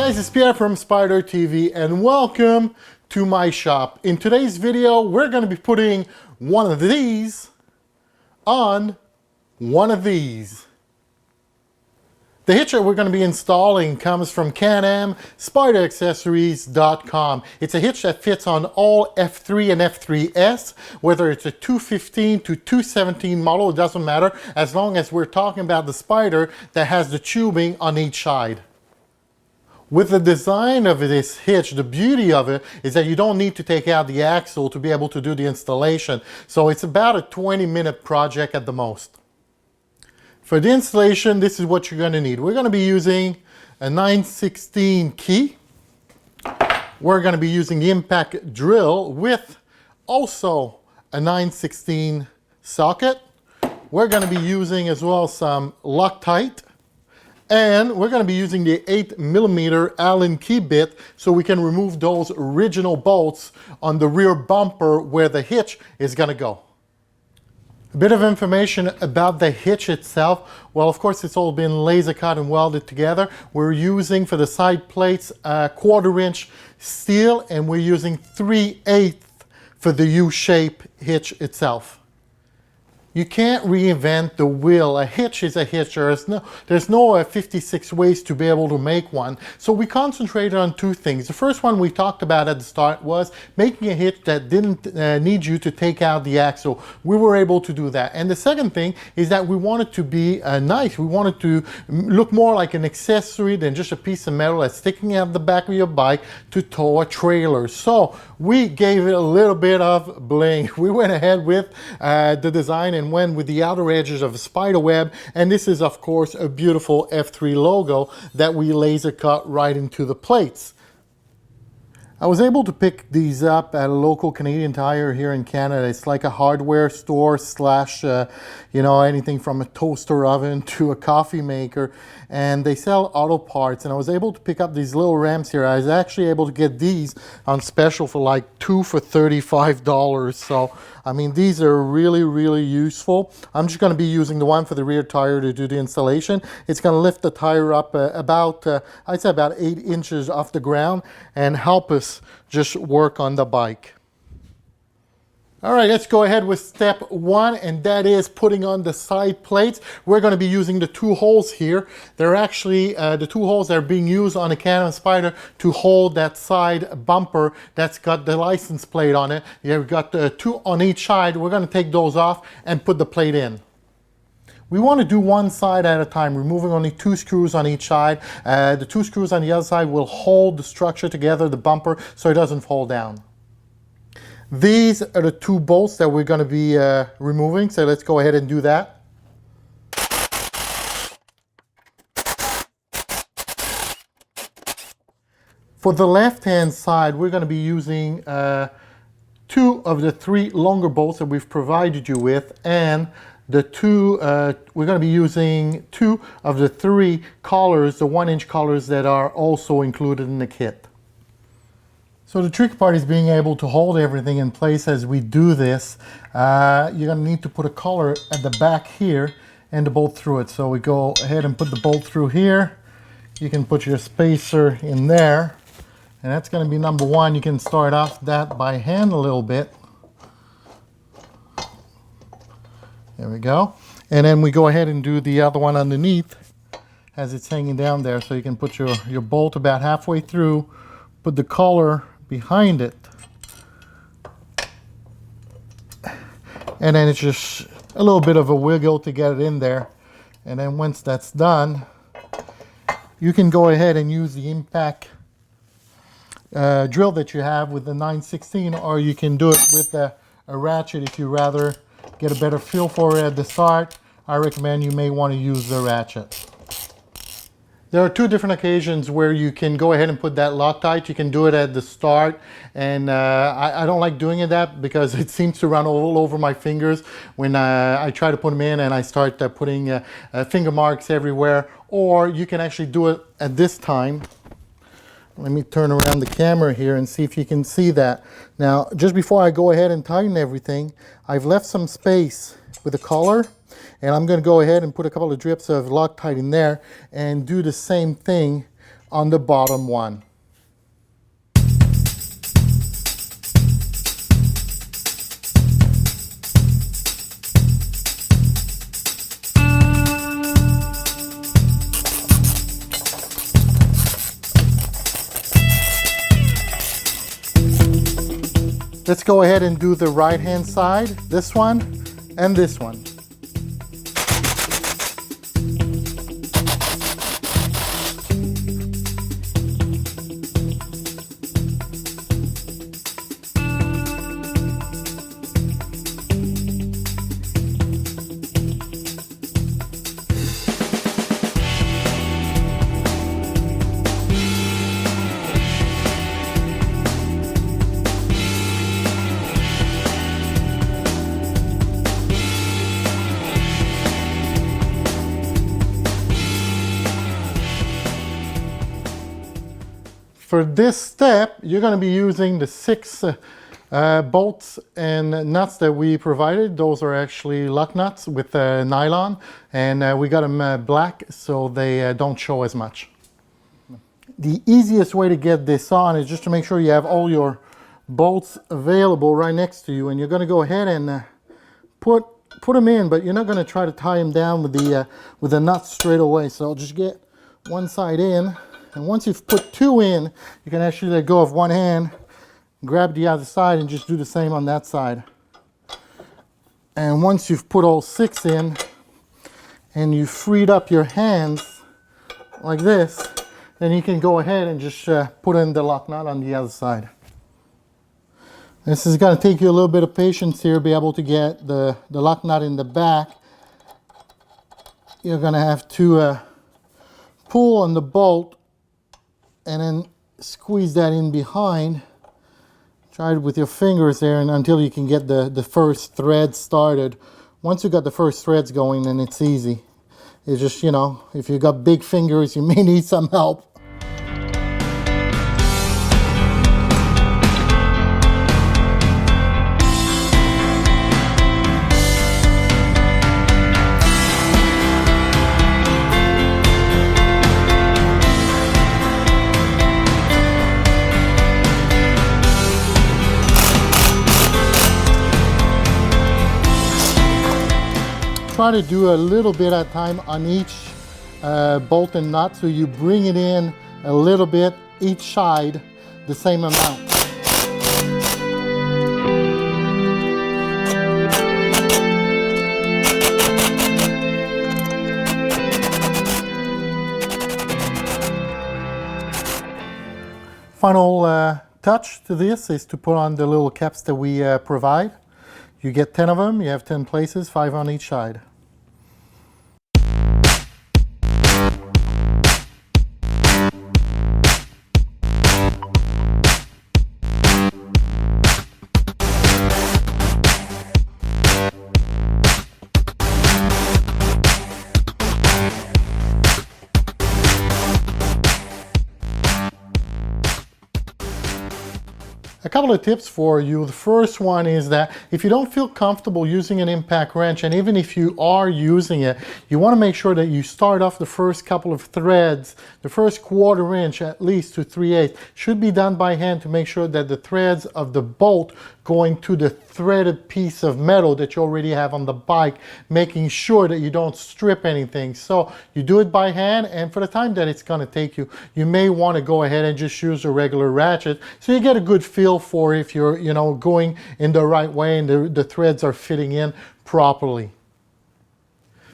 guys, it's Pierre from Spyder TV and welcome to my shop. In today's video, we're going to be putting one of these on one of these. The hitch that we're going to be installing comes from Can-Am, SpyderAccessories.com. It's a hitch that fits on all F3 and F3S, whether it's a 215 to 217 model, it doesn't matter, as long as we're talking about the Spyder that has the tubing on each side. With the design of this hitch, the beauty of it is that you don't need to take out the axle to be able to do the installation. So it's about a 20-minute project at the most. For the installation, this is what you're going to need. We're going to be using a 9/16 key. We're going to be using the impact drill with also a 9/16 socket. We're going to be using as well some Loctite. And we're going to be using the 8mm Allen key bit so we can remove those original bolts on the rear bumper where the hitch is going to go. A bit of information about the hitch itself. Well, of course, it's all been laser cut and welded together. We're using for the side plates a 1/4 inch steel, and we're using 3/8 for the U-shape hitch itself. You can't reinvent the wheel. A hitch is a hitch. There's no 56 ways to be able to make one. So we concentrated on two things. The first one we talked about at the start was making a hitch that didn't need you to take out the axle. We were able to do that. And the second thing is that we wanted to be nice. We wanted to look more like an accessory than just a piece of metal that's sticking out the back of your bike to tow a trailer. So we gave it a little bit of bling. We went ahead with the design and went with the outer edges of a spider web, and this is of course a beautiful F3 logo that we laser cut right into the plates. I was able to pick these up at a local Canadian Tire here in Canada. It's like a hardware store slash, anything from a toaster oven to a coffee maker. And they sell auto parts. And I was able to pick up these little ramps here. I was actually able to get these on special for like 2 for $35. So, I mean, these are really, really useful. I'm just going to be using the one for the rear tire to do the installation. It's going to lift the tire up I'd say about 8 inches off the ground and help us just work on the bike. All right, let's go ahead with step one, and that is putting on the side plates. We're going to be using the two holes here. They're actually the two holes that are being used on a Can-Am Spyder to hold that side bumper that's got the license plate on it. You've got two on each side. We're going to take those off and put the plate in. We want to do one side at a time, removing only 2 screws on each side. The 2 screws on the other side will hold the structure together, the bumper, so it doesn't fall down. These are the 2 bolts that we're going to be removing, so let's go ahead and do that. For the left-hand side, we're going to be using 2 of the 3 longer bolts that we've provided you with, and we're going to be using 2 of the 3 collars, the 1-inch collars that are also included in the kit. So the tricky part is being able to hold everything in place as we do this. You're going to need to put a collar at the back here and the bolt through it. So we go ahead and put the bolt through here. You can put your spacer in there. And that's going to be number 1. You can start off that by hand a little bit. There we go. And then we go ahead and do the other one underneath as it's hanging down there. So you can put your bolt about halfway through, put the collar behind it, and then it's just a little bit of a wiggle to get it in there. And then once that's done, you can go ahead and use the impact drill that you have with the 9/16, or you can do it with a ratchet if you rather get a better feel for it at the start. I recommend you may want to use the ratchet. There are 2 different occasions where you can go ahead and put that Loctite. You can do it at the start, and I don't like doing that because it seems to run all over my fingers when I try to put them in and I start putting finger marks everywhere. Or you can actually do it at this time. Let me turn around the camera here and see if you can see that. Now, just before I go ahead and tighten everything, I've left some space with the collar, and I'm going to go ahead and put a couple of drips of Loctite in there and do the same thing on the bottom one. Let's go ahead and do the right hand side, this one and this one. For this step, you're going to be using the 6 bolts and nuts that we provided. Those are actually luck nuts with nylon, and we got them black so they don't show as much. The easiest way to get this on is just to make sure you have all your bolts available right next to you, and you're going to go ahead and put them in, but you're not going to try to tie them down with the nuts straight away. So I'll just get one side in. And once you've put 2 in, you can actually let go of one hand, grab the other side, and just do the same on that side. And once you've put all 6 in, and you've freed up your hands like this, then you can go ahead and just put in the lock nut on the other side. This is going to take you a little bit of patience here, be able to get the lock nut in the back. You're going to have to pull on the bolt and then squeeze that in behind. Try it with your fingers there and until you can get the first thread started. Once you got the first threads going, then it's easy. It's just, you know, if you got big fingers, you may need some help. Try to do a little bit at a time on each bolt and nut, so you bring it in a little bit each side, the same amount. Final touch to this is to put on the little caps that we provide. You get 10 of them, you have 10 places, 5 on each side. A couple of tips for you. The first one is that if you don't feel comfortable using an impact wrench, and even if you are using it, you want to make sure that you start off the first couple of threads, the first 1/4 inch at least to 3/8 should be done by hand to make sure that the threads of the bolt going to the threaded piece of metal that you already have on the bike, making sure that you don't strip anything. So you do it by hand, and for the time that it's going to take you, you may want to go ahead and just use a regular ratchet so you get a good feel for if you're, you know, going in the right way and the threads are fitting in properly.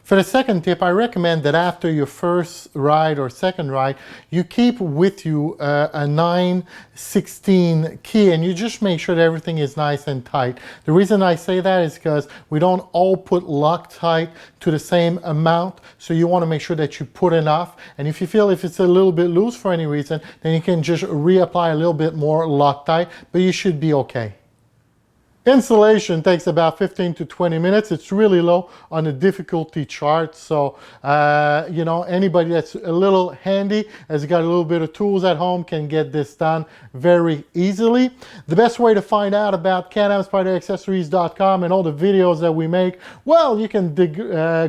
For the second tip, I recommend that after your first ride or second ride, you keep with you a 9/16 key, and you just make sure that everything is nice and tight. The reason I say that is because we don't all put Loctite to the same amount, so you want to make sure that you put enough. And if you feel if it's a little bit loose for any reason, then you can just reapply a little bit more Loctite, but you should be okay. Installation takes about 15 to 20 minutes. It's really low on the difficulty chart. So, you know, anybody that's a little handy, has got a little bit of tools at home, can get this done very easily. The best way to find out about Can-Am SpyderAccessories.com and all the videos that we make, well, you can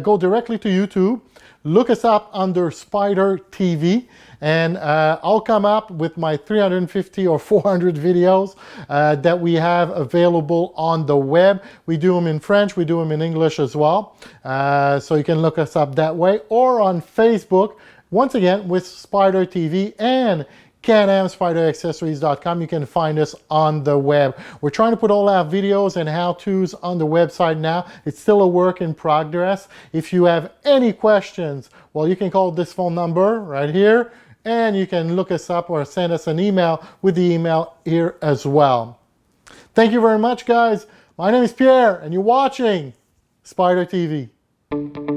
go directly to YouTube. look us up under Spyder TV, and I'll come up with my 350 or 400 videos that we have available on the web. We do them in French, we do them in English as well. So you can look us up that way, or on Facebook, once again with Spyder TV, and Can-Am SpyderAccessories.com. You can find us on the web. We're trying to put all our videos and how-tos on the website now. It's still a work in progress. If you have any questions, well, you can call this phone number right here, and you can look us up or send us an email with the email here as well. Thank you very much, guys. My name is Pierre, and you're watching Spyder TV.